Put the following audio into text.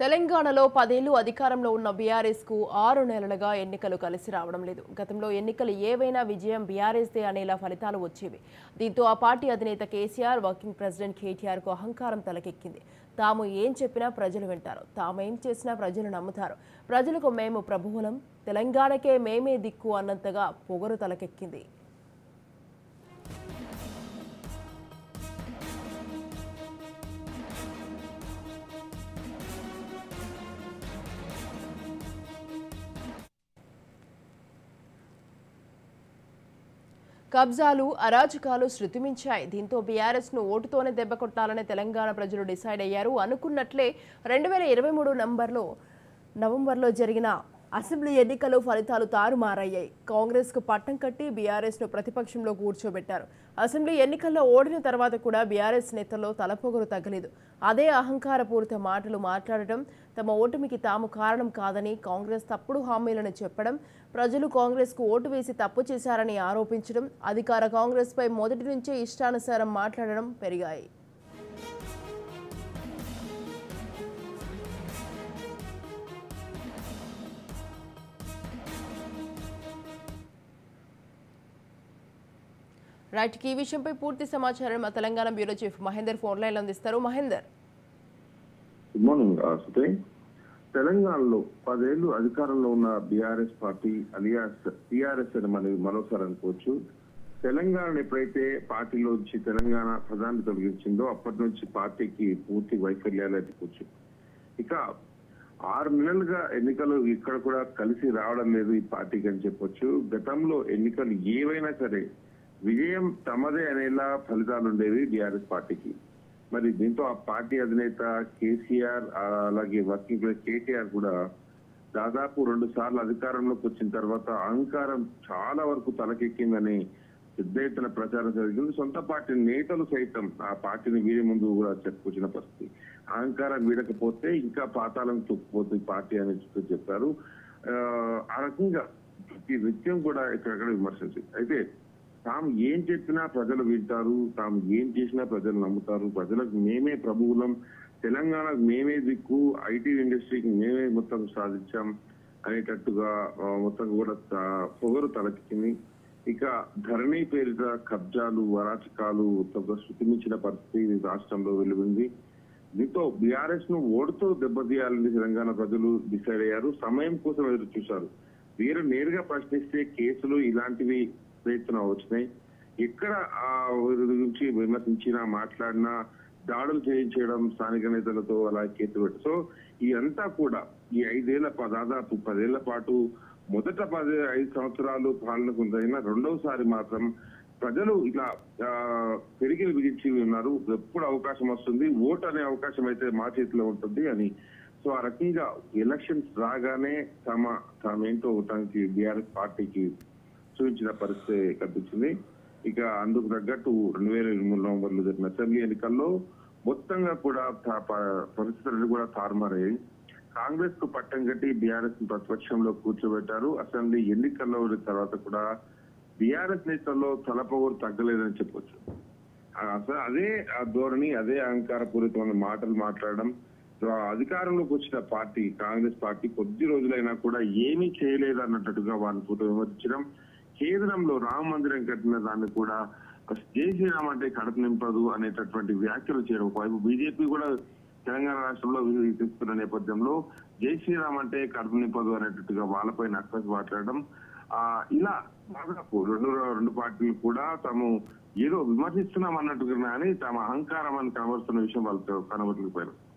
తెలంగాణలో 10 ఏళ్లు అధికారంలో ఉన్న బీఆర్ఎస్ కు 6 నెలలుగా ఎన్నికలు కలిసి రావడం లేదు. గతంలో ఎన్నికలు ఏవైనా విజయం బీఆర్ఎస్దే అనేలా ఫలితాలు వచ్చేవి. దీంతో ఆ పార్టీ అధినేత కేసీఆర్, వర్కింగ్ ప్రెసిడెంట్ కేటీఆర్ కు అహంకారం తలకెక్కింది. తాము ఏం చెప్పినా ప్రజలు వింటారు, తామేం చేసినా ప్రజలు నమ్ముతారు, ప్రజలకు మేము ప్రభువులం, తెలంగాణకే మేమే దిక్కు అన్నంతగా పొగరు తలకెక్కింది. కబ్జాలు, అరాచకాలు శృతిమించాయి. దీంతో బీఆర్ఎస్ ను ఓటుతోనే దెబ్బ కొట్టాలని తెలంగాణ ప్రజలు డిసైడ్ అయ్యారు. అనుకున్నట్లే 2023 నవంబర్లో జరిగిన అసెంబ్లీ ఎన్నికల్లో ఫలితాలు తారుమారయ్యాయి. కాంగ్రెస్ కు పట్టం కట్టి బీఆర్ఎస్ ను ప్రతిపక్షంలో కూర్చోబెట్టారు. అసెంబ్లీ ఎన్నికల్లో ఓడిన తర్వాత కూడా బీఆర్ఎస్ నేతల్లో తలపొగరు తగ్గలేదు. అదే అహంకారపూరిత మాటలు మాట్లాడటం, తమ ఓటమికి తాము కారణం కాదని కాంగ్రెస్ తప్పుడు హామీలను చెప్పడం, ప్రజలు కాంగ్రెస్ కు ఓటు వేసి తప్పు చేశారని ఆరోపించడం, అధికార కాంగ్రెస్ పై మొదటి నుంచే ఇష్టానుసారం మాట్లాడడం పెరిగాయి. రైట్, ఈ విషయంపై పూర్తి సమాచారం మా Telangana bureau chief Mahender phone line అందిస్తారు. మహేందర్, గుడ్ మార్నింగ్ సుతే. తెలంగాణలో 10 ఏళ్లు అధికారంలో ఉన్న బీఆర్ఎస్ పార్టీ అలియాస్ టీఆర్ఎస్ అని మనం మరోసారి అనుకోవచ్చు. తెలంగాణ ఎప్పుడైతే పార్టీలోంచి తెలంగాణ ప్రధాని తొలగించిందో అప్పటి నుంచి పార్టీకి పూర్తి వైఫల్యాలు ఎదుర్కోవచ్చు. ఇక 6 నెలలుగా ఎన్నికలు ఇక్కడ కూడా కలిసి రావడం లేదు ఈ పార్టీకి అని చెప్పొచ్చు. గతంలో ఎన్నికలు ఏవైనా సరే విజయం తమదే అనేలా ఫలితాలు ఉండేవి బీఆర్ఎస్ పార్టీకి. మరి దీంతో ఆ పార్టీ అధినేత కేసీఆర్ అలాగే వర్కింగ్ ప్రెసిడెంట్ కేటీఆర్ కూడా దాదాపు 2 సార్లు అధికారంలోకి వచ్చిన తర్వాత అహంకారం చాలా వరకు తలకెక్కిందని పెద్ద ఎత్తున ప్రచారం జరిగింది. సొంత పార్టీ నేతలు సైతం ఆ పార్టీని వీరి ముందు కూడా చెప్పుకొచ్చిన పరిస్థితి. అహంకారం వీడకపోతే ఇంకా పాతాళం తొక్కుపోతుంది పార్టీ అని చెప్పారు. ఆ రకంగా ప్రతి నిత్యం కూడా ఇక్కడక్కడ విమర్శించి అయితే తాము ఏం చెప్పినా ప్రజలు వింటారు, తాము ఏం చేసినా ప్రజలు నమ్ముతారు, ప్రజలకు మేమే ప్రభువులం, తెలంగాణకు మేమే దిక్కు, ఐటీ ఇండస్ట్రీకి మేమే మొత్తం సాధించాం అనేటట్టుగా మొత్తం కూడా పొగరు తలెత్తింది. ఇక ధరణి పేరిట కబ్జాలు, అరాచకాలు శృతిమించిన పరిస్థితి రాష్ట్రంలో వెలువడింది. దీంతో బీఆర్ఎస్ ను ఓటుతో దెబ్బతీయాలని తెలంగాణ ప్రజలు డిసైడ్ అయ్యారు. సమయం కోసం ఎదురు చూశారు. వీరు నేరుగా ప్రశ్నిస్తే కేసులు ఇలాంటివి ప్రయత్నం వచ్చినాయి. ఎక్కడ ఆ గురించి విమర్శించినా మాట్లాడినా దాడులు చేయించడం స్థానిక నేతలతో అలా కేసులు పెట్టి. సో ఇదంతా కూడా ఈ 5 ఏళ్ల దాదాపు 10 ఏళ్ల పాటు మొదట 5 సంవత్సరాలు పాలనకు ఉందైనా రెండవసారి మాత్రం ప్రజలు ఇట్లా పెరిగిలు బిగించి ఉన్నారు. ఎప్పుడు అవకాశం వస్తుంది, ఓటు అనే అవకాశం అయితే మా చేతిలో ఉంటుంది అని. సో ఆ రకంగా ఎలక్షన్స్ రాగానే తామేంటో ఉండటానికి బీఆర్ఎస్ పార్టీకి చూపించిన పరిస్థితి కనిపించింది. ఇక అందుకు తగ్గట్టు 2023 నవంబర్లో జరిగిన అసెంబ్లీ ఎన్నికల్లో మొత్తంగా కూడా పరిస్థితులు కూడా తారుమారయ్యాయి. కాంగ్రెస్ కు పట్టం కట్టి బీఆర్ఎస్ ప్రతిపక్షంలో కూర్చోబెట్టారు. అసెంబ్లీ ఎన్నికల్లో తర్వాత కూడా బీఆర్ఎస్ నేతల్లో తలపొగరు తగ్గలేదని చెప్పొచ్చు. అదే ధోరణి, అదే అహంకారపూరితమైన మాటలు మాట్లాడడం. అధికారంలోకి వచ్చిన పార్టీ కాంగ్రెస్ పార్టీ కొద్ది రోజులైనా కూడా ఏమీ చేయలేదు అన్నట్టుగా వారిని కూడా విమర్శించడం, కేంద్రంలో రామ మందిరం కట్టిన దాన్ని కూడా జై శ్రీరామ్ అంటే కడుపు నింపదు అనేటటువంటి వ్యాఖ్యలు చేయడం. ఒకవైపు బీజేపీ కూడా తెలంగాణ రాష్ట్రంలో తీసుకున్న నేపథ్యంలో జై శ్రీరామ్ అంటే కడుపు నింపదు అనేటట్టుగా వాళ్ళపై నక్కసి మాట్లాడడం, ఇలా దాదాపు రెండు పార్టీలు కూడా తాము ఏదో విమర్శిస్తున్నాం అన్నట్టుగా కానీ తమ అహంకారం అని కనబడుతున్న విషయం వాళ్ళతో కనబడలేకపోయారు.